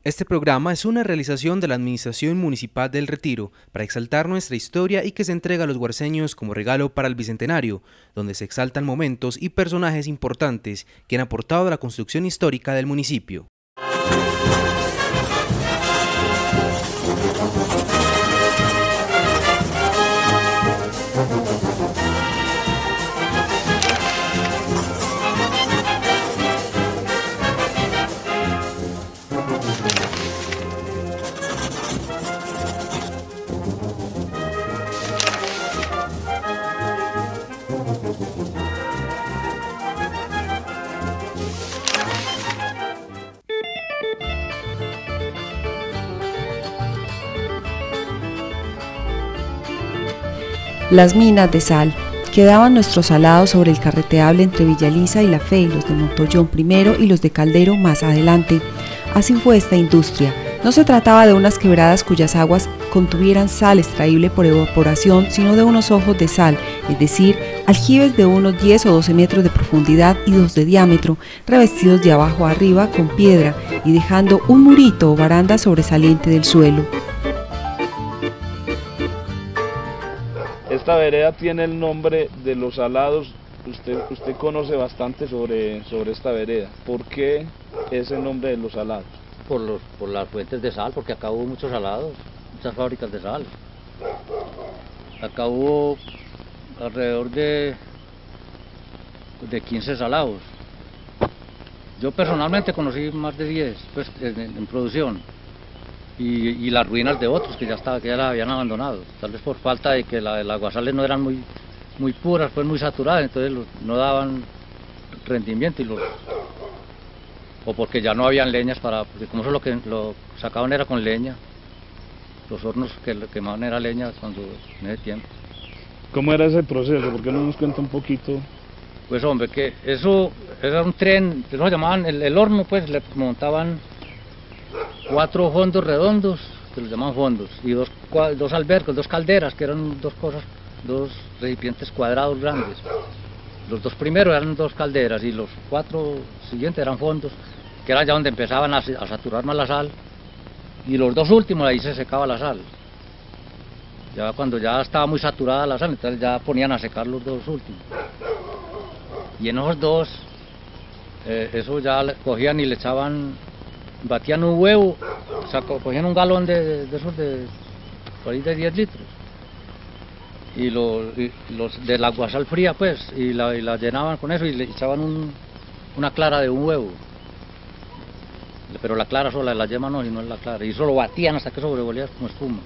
Este programa es una realización de la Administración Municipal del Retiro para exaltar nuestra historia y que se entrega a los guarceños como regalo para el Bicentenario, donde se exaltan momentos y personajes importantes que han aportado a la construcción histórica del municipio. Las minas de sal. Quedaban nuestros salados sobre el carreteable entre Villaliza y La Fe, los de Montollón primero y los de Caldero más adelante. Así fue esta industria. No se trataba de unas quebradas cuyas aguas contuvieran sal extraíble por evaporación, sino de unos ojos de sal, es decir, aljibes de unos 10 o 12 metros de profundidad y 2 de diámetro, revestidos de abajo a arriba con piedra y dejando un murito o baranda sobresaliente del suelo. Esta vereda tiene el nombre de los salados. Usted conoce bastante sobre esta vereda. ¿Por qué ese nombre de los salados? Por las fuentes de sal, porque acá hubo muchos salados, muchas fábricas de sal. Acá hubo alrededor de 15 salados. Yo personalmente conocí más de 10 pues, en producción. Y las ruinas de otros que ya las habían abandonado, tal vez por falta de que las aguasales no eran muy puras, pues muy saturadas, entonces no daban rendimiento o porque ya no habían leñas porque como eso lo sacaban era con leña, los hornos que quemaban era leña en ese tiempo. ¿Cómo era ese proceso? ¿Por qué no nos cuenta un poquito? Pues hombre, que eso era un tren, eso lo llamaban el horno, pues le montaban 4 fondos redondos, que los llaman fondos, y dos albercos, 2 calderas, que eran dos recipientes cuadrados grandes. Los 2 primeros eran 2 calderas y los 4 siguientes eran fondos, que era ya donde empezaban a saturar más la sal, y los 2 últimos ahí se secaba la sal. Ya cuando ya estaba muy saturada la sal, entonces ya ponían a secar los 2 últimos. Y en esos 2, eso ya cogían y le echaban, batían un huevo, cogían un galón de esos por ahí de 10 litros y los del aguasal fría pues y la llenaban con eso y le echaban una clara de un huevo, pero la clara sola, la yema no, y no es la clara, y eso lo batían hasta que eso volvía como espuma.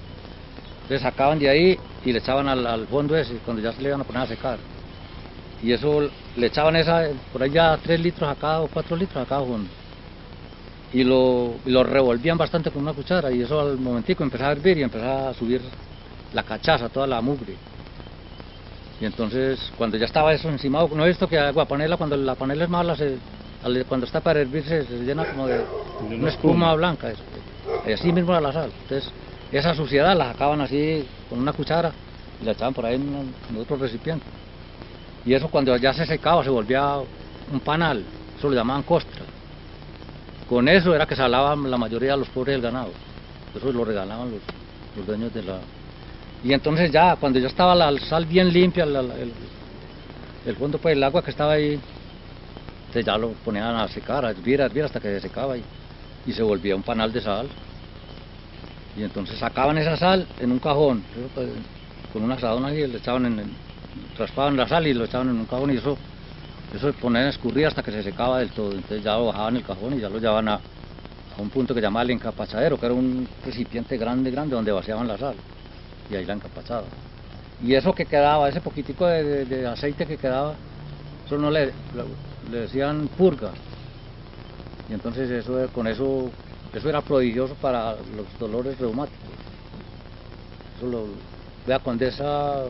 Entonces sacaban de ahí y le echaban al fondo ese cuando ya se le iban a poner a secar, y eso le echaban por ahí ya 3 litros a cada o 4 litros a cada fondo. Y lo revolvían bastante con una cuchara y eso al momentico empezaba a hervir y empezaba a subir la cachaza, toda la mugre. Y entonces cuando ya estaba eso encimado, no he visto que agua panela, cuando la panela es mala, cuando está para hervir se llena como de una espuma blanca, así mismo era la sal. Entonces esa suciedad la sacaban así con una cuchara y la echaban por ahí en otro recipiente. Y eso cuando ya se secaba se volvía un panal, eso lo llamaban costra. Con eso era que salaban la mayoría de los pobres del ganado. Eso lo regalaban los dueños de la... Y entonces ya, cuando ya estaba la sal bien limpia, el fondo, pues el agua que estaba ahí, entonces ya lo ponían a secar, a hervir hasta que se secaba y se volvía un panal de sal. Y entonces sacaban esa sal en un cajón, pues, con un asadón ahí, le echaban raspaban la sal y lo echaban en un cajón y eso se ponía a escurrir hasta que se secaba del todo. Entonces ya lo bajaban el cajón y ya lo llevaban a un punto que llamaban el encapachadero, que era un recipiente grande donde vaciaban la sal y ahí la encapachaban. Y eso que quedaba, ese poquitico de aceite que quedaba, eso no le decían purga. Y entonces con eso era prodigioso para los dolores reumáticos. Eso vea, Condesa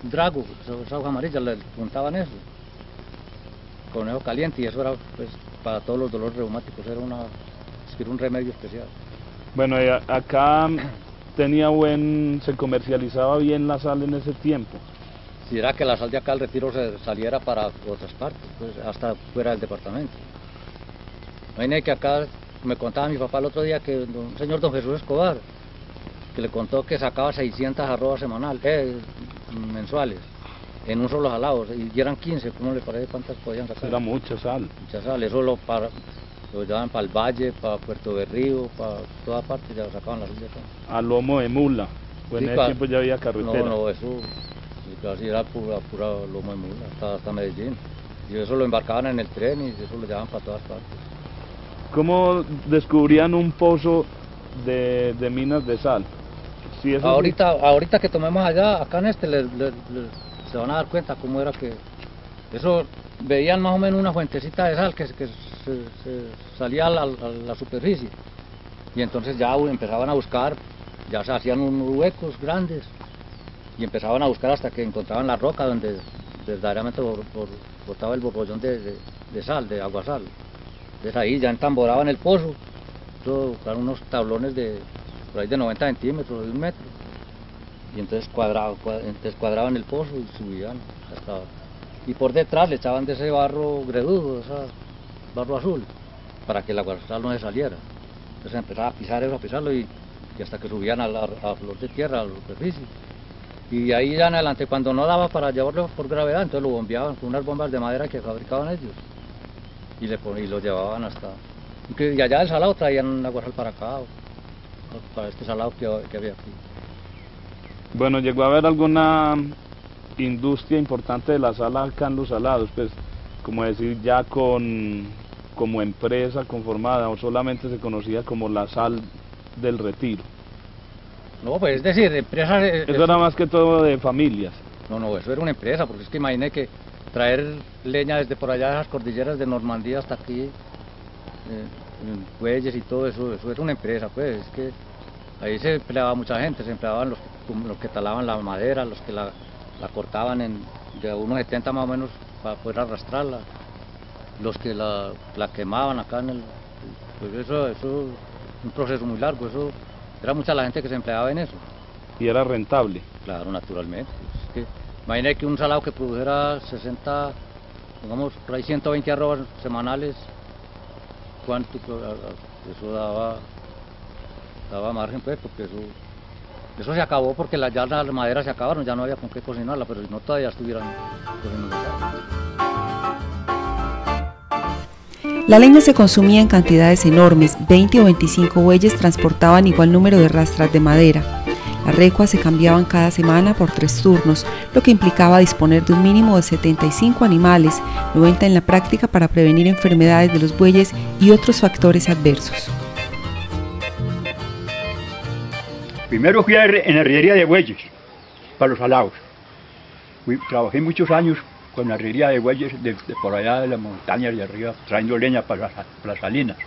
Drago, esa hoja amarilla, le juntaban eso con eso caliente y eso era pues para todos los dolores reumáticos, era un remedio especial. Bueno, acá se comercializaba bien la sal en ese tiempo. Si era que la sal de acá al Retiro se saliera para otras partes, pues hasta fuera del departamento. Imagínate que acá me contaba mi papá el otro día que un señor don Jesús Escobar, que le contó que sacaba 600 arrobas mensuales, en un solo salado, y eran 15, ¿cómo le parece cuántas podían sacar? Era mucha sal. Mucha sal, eso lo llevaban para el Valle, para Puerto Berrío, para toda parte, ya lo sacaban la sal de acá. A lomo de mula, pues Sí, en ese tiempo ya había carretera. No, eso casi era pura lomo de mula, hasta Medellín. Y eso lo embarcaban en el tren y eso lo llevaban para todas partes. ¿Cómo descubrían un pozo de minas de sal? Sí, eso ahorita que tomemos allá, acá en se van a dar cuenta cómo era que eso, veían más o menos una fuentecita de sal que se salía a la superficie, y entonces ya empezaban a buscar, ya se hacían unos huecos grandes y empezaban a buscar hasta que encontraban la roca donde verdaderamente botaba el borbollón de sal, de agua sal. Entonces ahí ya entamboraban el pozo, eran unos tablones por ahí de 90 centímetros, de 1 metro, y entonces cuadraban el pozo y subían hasta, y por detrás le echaban de ese barro gredudo, ese barro azul, para que el agua sal no se saliera. Entonces empezaba a pisarlo y hasta que subían a flor de tierra, a la superficie. Y ahí ya en adelante, cuando no daba para llevarlo por gravedad, entonces lo bombeaban con unas bombas de madera que fabricaban ellos, y lo llevaban hasta, y allá del salado traían agua sal para acá, para este salado que había aquí. Bueno, ¿llegó a haber alguna industria importante de la sal acá en Los Salados? Pues, como decir, ya como empresa conformada, o solamente se conocía como la sal del Retiro. No, pues es decir, empresas... Eso era más que todo de familias. No, eso era una empresa, porque es que imagine que traer leña desde por allá de las cordilleras de Normandía hasta aquí, bueyes y todo eso era una empresa, pues, es que ahí se empleaba mucha gente, se empleaban los que talaban la madera, los que la cortaban de unos 70 más o menos para poder arrastrarla, los que la quemaban acá pues eso es un proceso muy largo, eso era mucha la gente que se empleaba en eso. ¿Y era rentable? Claro, naturalmente. Es que, imagine que un salado que produjera 60, digamos, por ahí 120 arrobas semanales, ¿cuánto? Eso daba margen, pues, porque eso se acabó porque ya las maderas se acabaron, ya no había con qué cocinarla, pero si no todavía estuvieran cocinando. La leña se consumía en cantidades enormes, 20 o 25 bueyes transportaban igual número de rastras de madera. Las recuas se cambiaban cada semana por 3 turnos, lo que implicaba disponer de un mínimo de 75 animales, 90 en la práctica para prevenir enfermedades de los bueyes y otros factores adversos. Primero fui en la herrería de bueyes, para los salados. Trabajé muchos años con la herrería de bueyes de por allá de las montañas de arriba, trayendo leña para las salinas.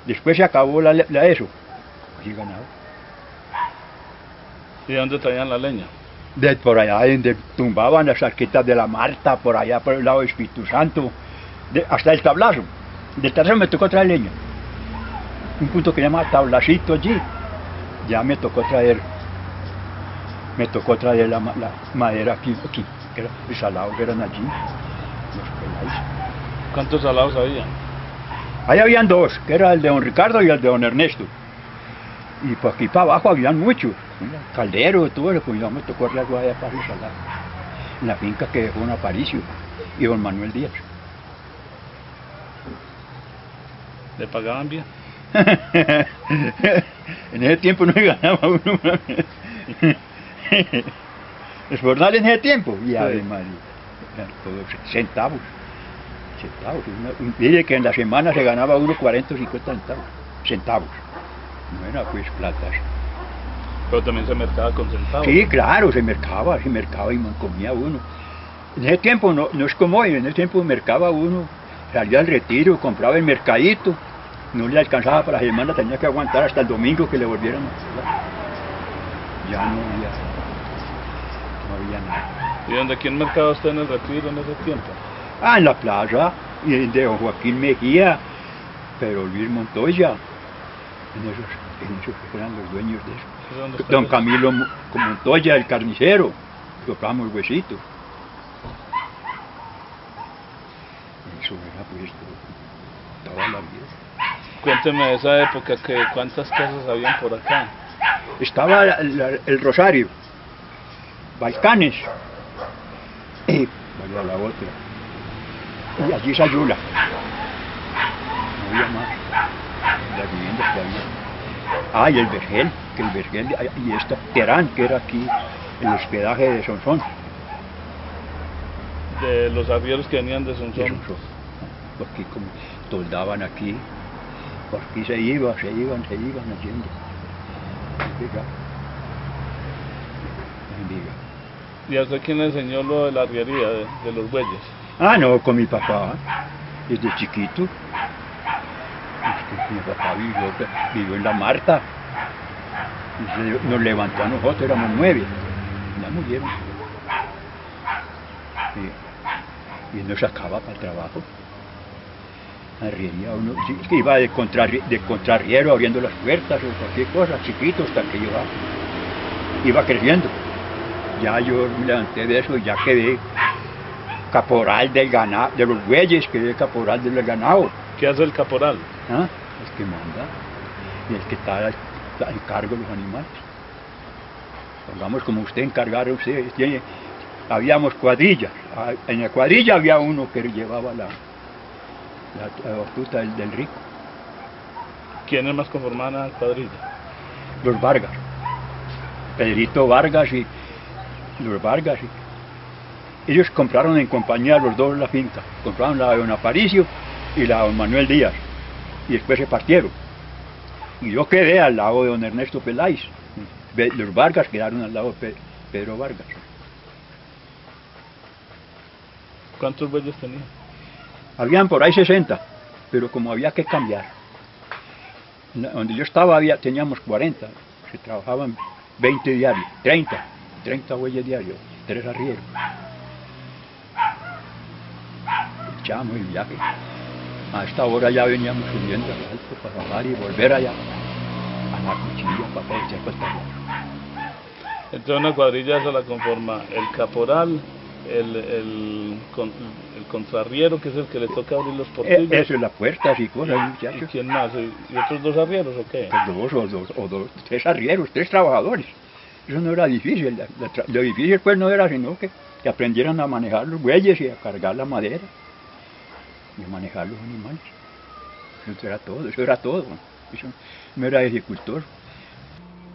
Después se acabó la eso, así ganado. ¿Y de dónde traían la leña? De por allá donde tumbaban las arquetas de la Marta, por allá por el lado de Espíritu Santo, hasta el tablazo. Del tablazo me tocó traer leña. Un punto que se llama Tablacito allí. Ya me tocó traer la madera aquí, que era el salado que eran allí, los peláis. ¿Cuántos salados había? Ahí habían 2, que era el de don Ricardo y el de don Ernesto. Y por aquí para abajo habían muchos, Caldero, todo eso, pues ya me tocó el agua allá para el salado, en la finca que dejó don Aparicio y don Manuel Díaz. ¿Le pagaban bien? En ese tiempo no se ganaba uno. Los jornales en ese tiempo, y además, todos centavos. Mire que en la semana se ganaba uno 40 o 50 centavos. No era pues plata. Pero también se mercaba con centavos. Sí, claro, se mercaba y comía uno. En ese tiempo no es como hoy, en ese tiempo mercaba uno, salía al Retiro, compraba el mercadito. No le alcanzaba para la semana, tenía que aguantar hasta el domingo que le volvieran a pagar. Ya no había nada. ¿Y dónde quién mercaba usted en el Retiro en ese tiempo? En la plaza, y de don Joaquín Mejía, pero Luis Montoya, en esos eran los dueños de eso. Don Camilo Montoya, el carnicero, compramos huesitos. Eso era pues toda la vida. Cuénteme de esa época, ¿cuántas casas habían por acá? Estaba el Rosario, Balcanes, y vaya la otra, y allí Sayula. No había más, las viviendas que había. Ah, y el Vergel, y esta Terán, que era aquí el hospedaje de Sonsón. De los arrieros que venían de Sonsón. De Sonsón. Porque como toldaban aquí, por aquí se iban haciendo. ¿Y a usted quién le enseñó lo de la arriería, de los bueyes? Ah, no, con mi papá, desde chiquito. Mi papá vivió en la Marta. Nos levantó a nosotros, éramos 9. Ya murieron. Y nos sacaba para el trabajo. Arriería uno, sí, es que iba de contrarriero abriendo las puertas o cualquier cosa, chiquito, hasta que yo iba creciendo. Ya yo me levanté de eso y ya quedé caporal del ganado, de los bueyes, quedé caporal del ganado. ¿Qué hace el caporal? ¿Ah? El que manda y el que está al cargo de los animales. Pongamos como usted encargara, usted habíamos cuadrillas. En la cuadrilla había uno que llevaba la batuta del rico. ¿Quiénes más conformaban la cuadrilla? Los Vargas. Pedrito Vargas y los Vargas. Ellos compraron en compañía los dos la finca. Compraron la de don Aparicio y la de don Manuel Díaz. Y después se partieron. Y yo quedé al lado de don Ernesto Peláez. Los Vargas quedaron al lado de Pedro Vargas. ¿Cuántos bueyes tenían? Habían por ahí 60, pero como había que cambiar. Donde yo estaba teníamos 40, se trabajaban 20 diarios, 30 bueyes diarios, 3 arrieros. Echábamos el viaje. A esta hora ya veníamos subiendo al alto para bajar y volver allá a la cuchilla para echar para estar. Entonces una cuadrilla esa la conforma el caporal, el contrarriero, que es el que le toca abrir los portillos. Eso es las puertas y cosas, muchachos. ¿Y quién más? ¿Y otros 2 arrieros o qué? Dos, 3 arrieros, 3 trabajadores. Eso no era difícil. Lo difícil pues no era sino que aprendieran a manejar los bueyes y a cargar la madera y a manejar los animales. Eso era todo. Eso no era dificultoso.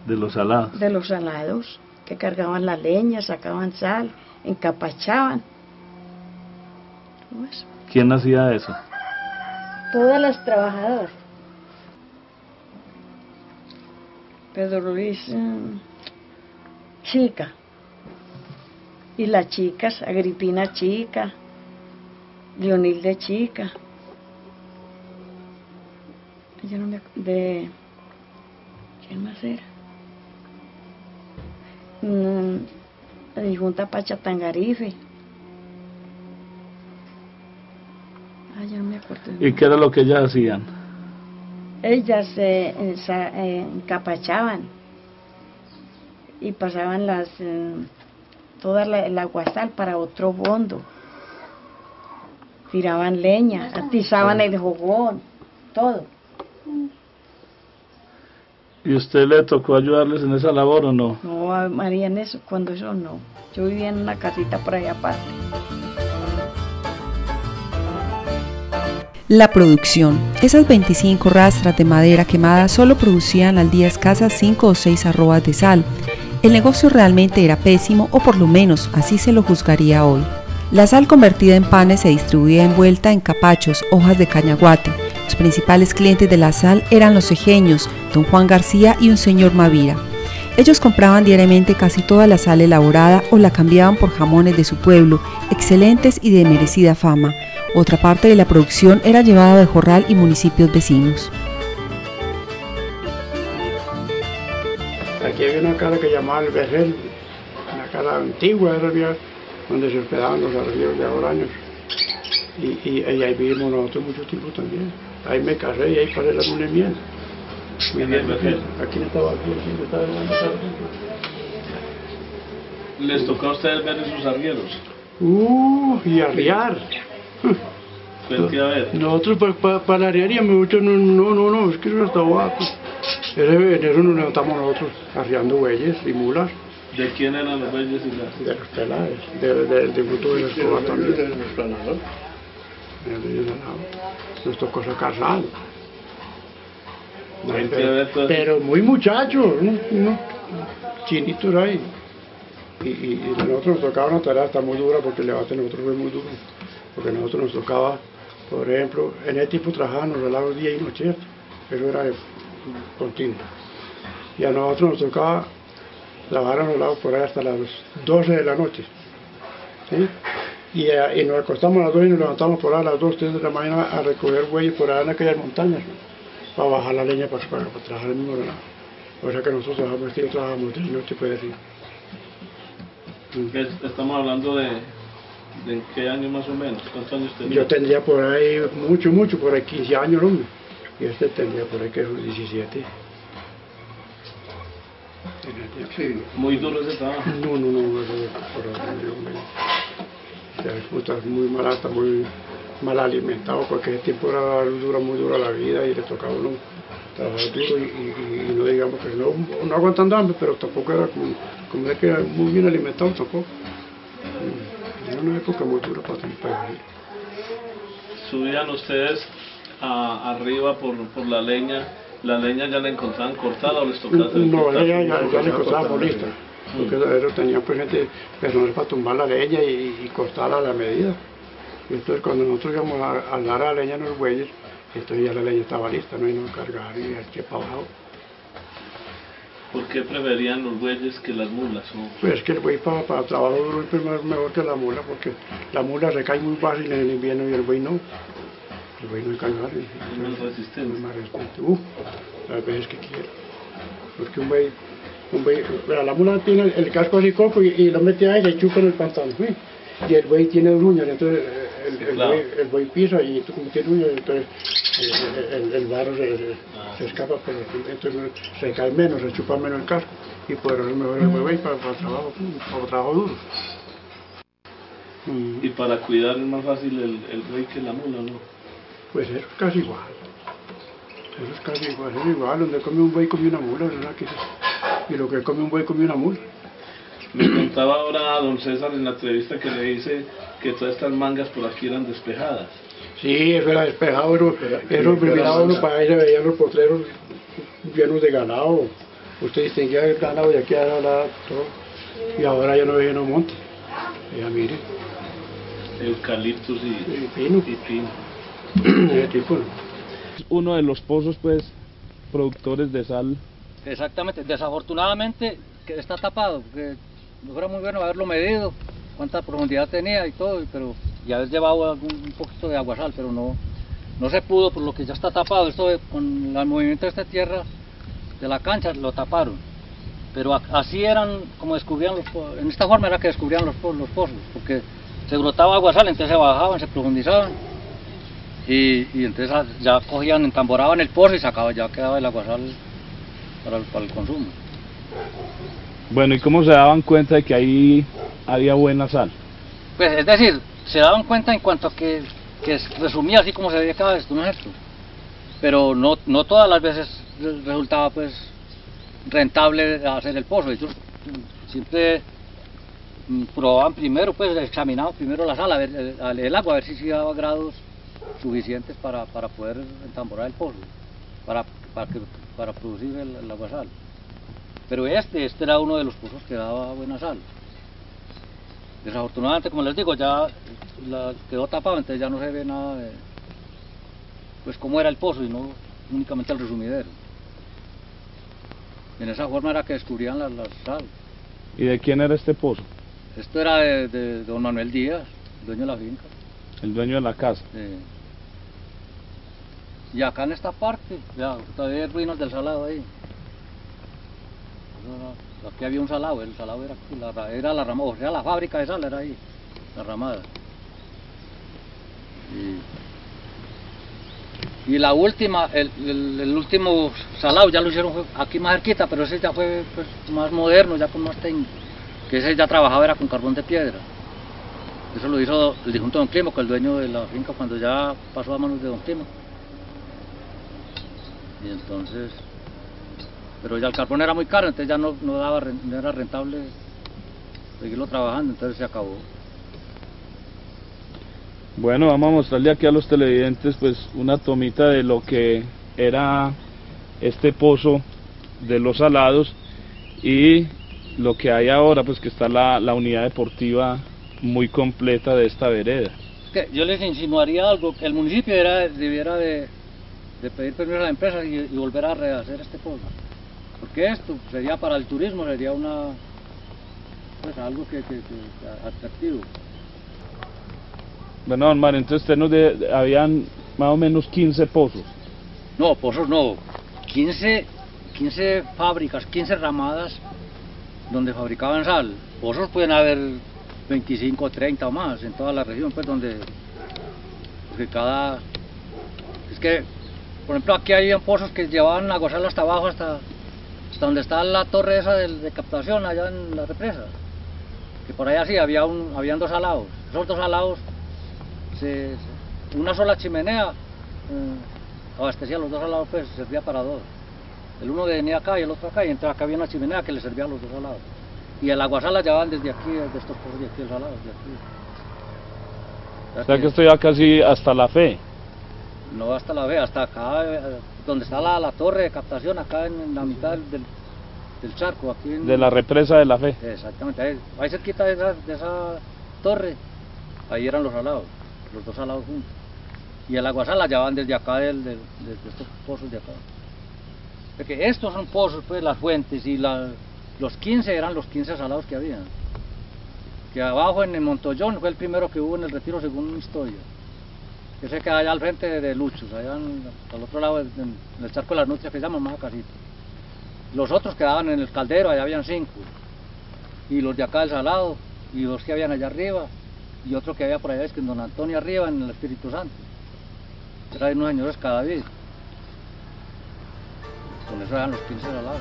De los salados. De los salados, que cargaban la leña, sacaban sal, encapachaban. Pues, ¿Quién hacía eso? todas las trabajadoras. Pedro Luis Chica. Y las chicas, Agripina Chica, Leonilde Chica. Yo no me de ¿quién más era? La Junta Pachatangarife. Ya no me acuerdo. ¿Y qué era lo que ellas hacían? Ellas se encapachaban y pasaban toda el aguasal para otro fondo. Tiraban leña, atizaban el jogón, todo. ¿Y usted le tocó ayudarles en esa labor o no? No, María, en eso, cuando eso no. Yo vivía en una casita por allá aparte. La producción. Esas 25 rastras de madera quemada solo producían al día escasas 5 o 6 arrobas de sal. El negocio realmente era pésimo, o por lo menos así se lo juzgaría hoy. La sal convertida en panes se distribuía envuelta en capachos, hojas de cañaguate. Los principales clientes de la sal eran los cejeños, don Juan García y un señor Mavira. Ellos compraban diariamente casi toda la sal elaborada o la cambiaban por jamones de su pueblo, excelentes y de merecida fama. Otra parte de la producción era llevada a Bejorral y municipios vecinos. Aquí había una casa que llamaban el Vergel, una casa antigua, era donde se hospedaban los arrieros de Aboraños. Y ahí vivimos nosotros mucho tiempo también. Ahí me casé y ahí pasé la luna de miel. Aquí estaba en la casa. ¿Les tocó a ustedes ver esos arrieros? Y arriar. Cuente a ver. Nosotros para la arriería, mucho no, es que eso está guapo. En eso nos levantamos nosotros arriando bueyes y mulas. ¿De quién eran los bueyes y las? De los pelares, de Guto de la Escobar también. De los pelados. Nos tocó sacar sal. Pero muy muchachos, unos chinitos ahí. Y a nosotros nos tocaba una tarea hasta muy dura porque el levante de nosotros fue muy duro. Porque a nosotros nos tocaba, por ejemplo, en ese tipo trabajábamos los lagos día y noche, ¿cierto? Eso era continuo. Y a nosotros nos tocaba trabajar en los lagos por ahí hasta las 12 de la noche. ¿Sí? Y nos acostamos a las 2 y nos levantamos por ahí a las 2, 3 de la mañana a recoger bueyes por allá en aquellas montañas, ¿no? Para bajar la leña para trabajar el mismo lado. O sea que nosotros trabajamos de noche, puede decir. Estamos hablando de en qué año más o menos, ¿cuántos años tenía? Yo tendría por ahí mucho, por ahí 15 años, hombre. Y este tendría por ahí que es 17. Sí. Muy duro ese trabajo. No, puta, muy mal, hasta muy mal alimentado, porque ese tiempo era muy dura la vida y le tocaba a uno trabajar duro y no digamos que no aguantando hambre, pero tampoco era como es que era muy bien alimentado tampoco. Era una época muy dura para vivir. ¿Subían ustedes arriba por la leña ya la encontraban cortada o les tocaba hacer? No, ya la encontraban lista, porque ellos tenían presente personal para tumbar la leña y cortarla a la medida. Y entonces cuando nosotros íbamos a dar a la leña en los bueyes, entonces ya la leña estaba lista, no íbamos a cargar y a echar para abajo. ¿Por qué preferían los bueyes que las mulas? Pues es que el buey para trabajo duro es mejor que la mula, porque la mula recae muy fácil en el invierno y el buey no. El buey no es cañón, es más resistente. Es más resistente. Las veces que quiera. Porque un buey, la mula tiene el casco así coco y lo mete ahí y le chupa en el pantalón. Y el buey tiene uñas, entonces el buey pisa y como tiene uñas, entonces el barro se escapa, pero entonces se cae menos, se chupa menos el casco. Y por eso es mejor el buey para trabajo duro. Y para cuidar es más fácil el buey que la mula, ¿no? Pues eso es casi igual. Es igual, donde come un buey come una mula, ¿verdad? Y lo que come un buey come una mula. Me contaba ahora don César en la entrevista que le hice que todas estas mangas por aquí eran despejadas. Sí, eso era despejado, pero miraba uno para ahí se veían los potreros llenos de ganado. Usted distinguía el ganado de aquí a la todo. Y ahora ya no veía no monte. Ya mire. Eucaliptus y pino. Uno de los pozos pues productores de sal. Exactamente, desafortunadamente que está tapado, porque no fuera muy bueno haberlo medido, cuánta profundidad tenía y todo, pero ya haber llevado un poquito de aguasal, pero no se pudo por lo que ya está tapado. Esto con el movimiento de esta tierra de la cancha lo taparon, pero así eran como descubrían en esta forma era que descubrían los pozos, porque se brotaba aguasal, entonces se bajaban, se profundizaban y entonces ya cogían, entamboraban el pozo y ya quedaba el aguasal para el consumo. Bueno, ¿y cómo se daban cuenta de que ahí había buena sal? Pues es decir, se daban cuenta en cuanto a que resumía así como se veía cada vez, ¿no es esto? Pero no todas las veces resultaba pues rentable hacer el pozo. Ellos siempre probaban primero, pues examinaban primero la sal, a ver, el agua, a ver si daba grados suficientes para poder entamborar el pozo, para producir el aguasal. Pero este era uno de los pozos que daba buena sal. Desafortunadamente, como les digo, ya quedó tapado, entonces ya no se ve nada de pues cómo era el pozo y no únicamente el resumidero. En esa forma era que descubrían la sal. ¿Y de quién era este pozo? Esto era de don Manuel Díaz, dueño de la finca. El dueño de la casa. Y acá en esta parte, ya, todavía hay ruinas del salado ahí. Aquí había un salado, el salado era la ramada, o sea, la fábrica de sal era ahí, la ramada. Y la última, el último salado ya lo hicieron aquí más cerquita, pero ese ya fue pues, más moderno, ya con más técnica. Que ese ya trabajaba era con carbón de piedra. Eso lo hizo el difunto don Climo, que el dueño de la finca, cuando ya pasó a manos de don Climo. Y entonces, pero ya el carbón era muy caro, entonces ya no era rentable seguirlo trabajando, entonces se acabó. Bueno, vamos a mostrarle aquí a los televidentes pues una tomita de lo que era este pozo de los Salados y lo que hay ahora, pues que está la unidad deportiva muy completa de esta vereda. Que yo les insinuaría algo, que el municipio debiera de pedir permiso a la empresa y volver a rehacer este pozo, porque esto sería para el turismo, sería pues algo que atractivo. Bueno, don Mario, entonces habían más o menos 15 pozos. No, pozos no, 15 fábricas, 15 ramadas donde fabricaban sal. Pozos pueden haber 25, 30 o más en toda la región, pues porque es que, por ejemplo, aquí hay pozos que llevaban agua sal hasta abajo, hasta donde está la torre esa de captación, allá en la represa, que por allá sí habían dos salados. Esos dos salados, una sola chimenea abastecía los dos salados, pues servía para dos. El uno venía acá y el otro acá, y entonces acá había una chimenea que le servía a los dos salados. Y el aguasal la llevaban desde aquí, desde estos pozos de aquí, el salado, de aquí. O sea que esto ya casi hasta La Fe. No hasta La Fe, hasta acá, donde está la torre de captación, acá en la mitad del charco. Aquí de la represa de La Fe. Exactamente, ahí cerquita de esa torre, ahí eran los salados, los dos salados juntos. Y el aguasal la llevaban desde acá, de estos pozos de acá. Porque estos son pozos, pues las fuentes, y los 15 eran los 15 salados que había. Que abajo en el Montollón fue el primero que hubo en el Retiro, según mi historia. Ese queda allá al frente de Luchos, allá al otro lado, en el charco de las Nutrias, que se llama más casita. Los otros quedaban en el Caldero, allá habían 5. Y los de acá del Salado, y los que habían allá arriba, y otro que había por allá, es que en Don Antonio arriba, en el Espíritu Santo. Eran unos señores Cadavid. Con eso eran los 15 salados.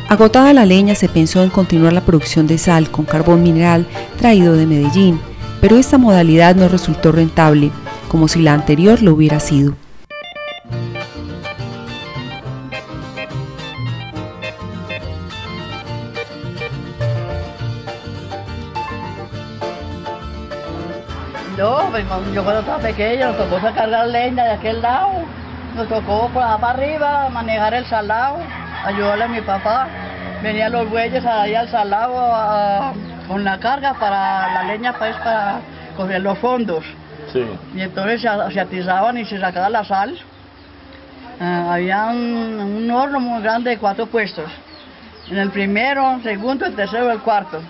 Agotada la leña, se pensó en continuar la producción de sal con carbón mineral traído de Medellín, pero esta modalidad no resultó rentable, como si la anterior lo hubiera sido. Yo cuando estaba pequeño nos tocó cargar leña de aquel lado, nos tocó por allá para arriba manejar el salado, ayudarle a mi papá. Venían los bueyes ahí al salado con la carga para la leña, pues, para coger los fondos. Sí. Y entonces se atizaban y se sacaba la sal. Había un horno muy grande de 4 puestos. En el primero, segundo, el tercero y el cuarto.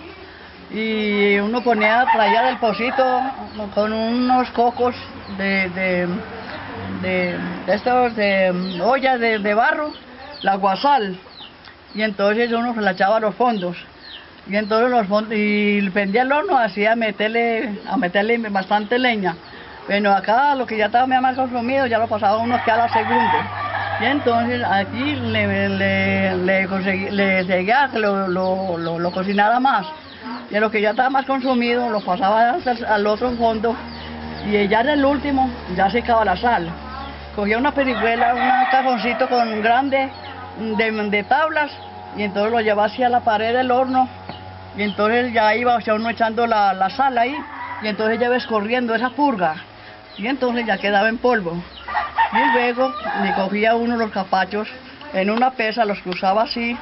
Y uno traía del pocito con unos cocos de ollas de barro, la guasal. Y entonces uno se la echaba a los fondos. Y entonces y prendía el horno, hacía meterle bastante leña. Pero acá lo que ya estaba más consumido ya lo pasaba uno que a la segunda. Y entonces aquí le seguía que lo cocinara más. Y a lo que ya estaba más consumido lo pasaba al otro fondo. Y ya en el último ya secaba la sal. Cogía una perihuela, un cajoncito grande de tablas, y entonces lo llevaba hacia la pared del horno, y entonces ya iba uno echando la sal ahí, y entonces ya iba escorriendo esa purga, y entonces ya quedaba en polvo. Y luego le cogía uno los capachos en una pesa, los cruzaba así,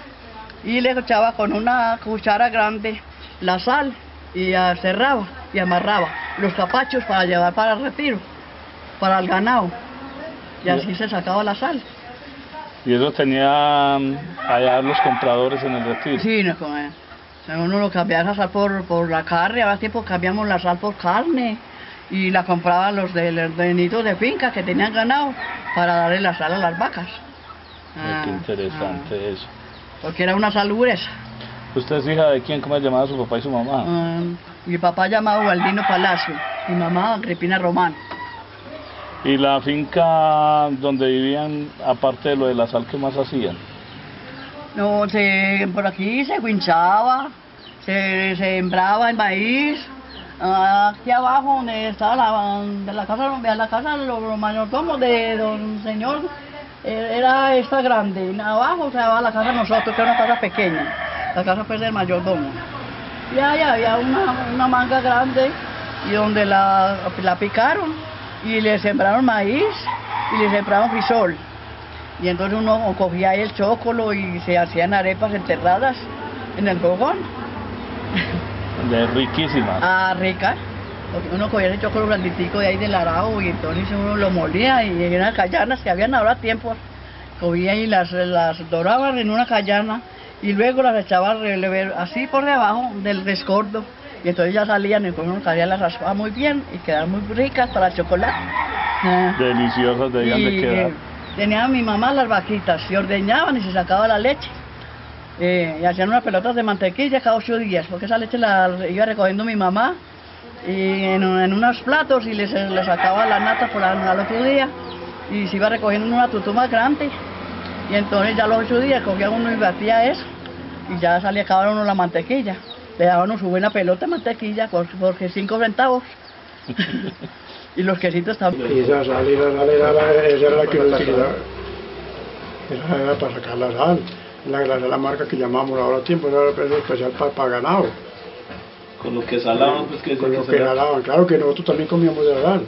y le echaba con una cuchara grande la sal, y cerraba y amarraba los capachos para llevar para el retiro, para el ganado, y así se sacaba la sal. ¿Y eso tenía allá los compradores en el retiro? Sí, uno lo cambiaba la sal por la carne, ahora tiempo cambiamos la sal por carne, y la compraban los dueñitos de fincas que tenían ganado para darle la sal a las vacas. Qué interesante eso. Porque era una sal gruesa. ¿Usted es hija de quién? ¿Cómo se llamaba su papá y su mamá? Mi papá llamaba Ubaldino Palacio, mi mamá Agripina Román. ¿Y la finca donde vivían, aparte de lo de la sal, qué más hacían? No, por aquí se guinchaba, se sembraba el maíz. Aquí abajo donde estaba la casa de los mayordomos de don señor, era esta grande. Abajo estaba la casa de nosotros, que era una casa pequeña, la casa pues del mayordomo. Y ahí había una manga grande y donde la picaron y le sembraron maíz y le sembraron frisol. Y entonces uno cogía ahí el chocolo y se hacían arepas enterradas en el fogón. De riquísimas. Ricas. Uno cogía el chocolo blanditico de ahí del arao y entonces uno lo molía y en unas callanas que habían ahora tiempos, cogía y las doraban en una callana y luego las echaba así por debajo del rescordo. Y entonces ya salían y uno las raspaba muy bien y quedaban muy ricas para el chocolate. Deliciosas debían de quedar. Tenía mi mamá las vaquitas, se ordeñaban y se sacaba la leche. Y hacían unas pelotas de mantequilla cada 8 días, porque esa leche la iba recogiendo mi mamá y en unos platos y le sacaba la nata al otro día y se iba recogiendo en una tutuma grande. Y entonces ya los 8 días cogía uno y batía eso y ya salía cada uno la mantequilla. Le daban su buena pelota de mantequilla porque 5 centavos. Y los quesitos también. Y esa sal era la que utilizaba. Esa era para sacar la sal. La marca que llamamos ahora tiempo, era especial para ganado. Con lo que salaban, pues que con lo que salaban, claro que nosotros también comíamos de la sal.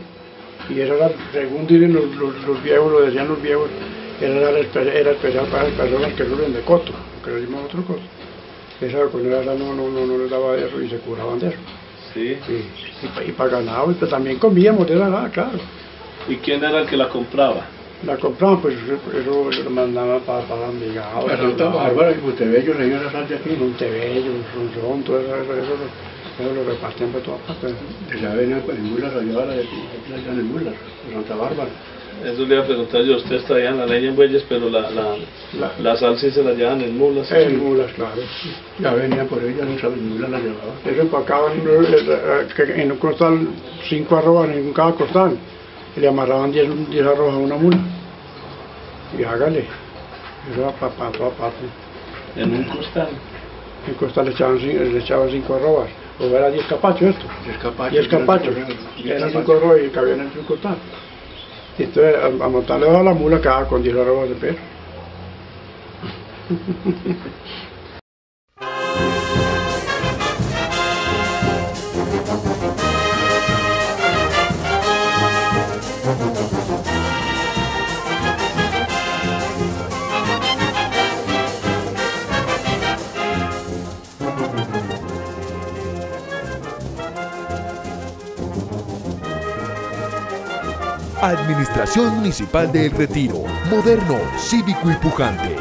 Y eso era, según dicen los viejos, lo decían los viejos, era especial para las personas que sufren de coto, que lo llaman otro coto. Esa con la sal no les daba de eso y se curaban de eso. Sí. Y para ganado, y también comíamos de la sal, claro. ¿Y quién era el que la compraba? La compraban, pues eso lo mandaban para Envigado. Para Santa Bárbara, y Montebello, se iba a sal de aquí. Montebello, Ronzón, todo eso lo repartían por todas partes. Ya venían en mulas, allá en mulas, de Santa Bárbara. Eso le iba a preguntar yo, ustedes traían la leña en bueyes, pero la sal sí se la llevan en mulas. En mulas, claro. Ya venían por ella, en mulas la llevaban. Eso empacaban en un costal 5 arrobas en cada costal. Y le amarraban 10 arrobas a una mula. Y hágale. Eso era para toda parte. En un costal. En un costal le echaban 5 arrobas. O era 10 capachos esto. 10 capachos. Eran 5 arrobas y cabían en un costal. Y entonces a montarle a la mula quedaba con 10 arrobas de peso. Administración Municipal de El Retiro, moderno, cívico y pujante.